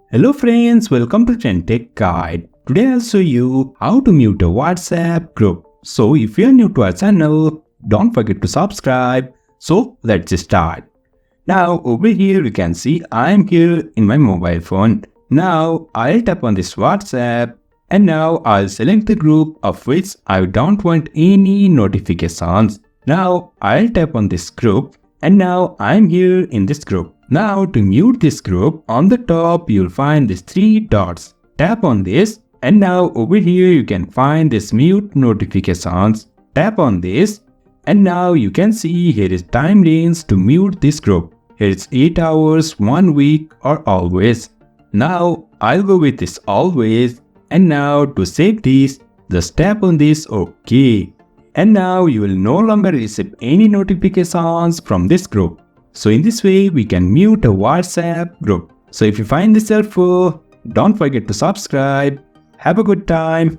Hello friends, welcome to TrendTech Guide. Today I'll show you how to mute a WhatsApp group. So if you're new to our channel, don't forget to subscribe. So let's start. Now over here you can see I'm here in my mobile phone. Now I'll tap on this WhatsApp and now I'll select the group of which I don't want any notifications. Now I'll tap on this group and now I'm here in this group. Now to mute this group, on the top you'll find these three dots. Tap on this and now over here you can find this mute notifications. Tap on this and now you can see here is time range to mute this group. Here it's 8 hours, 1 week or always. Now I'll go with this always and now to save this, just tap on this OK. And now you will no longer receive any notifications from this group. So in this way we can mute a WhatsApp group. So if you find this helpful, don't forget to subscribe. Have a good time.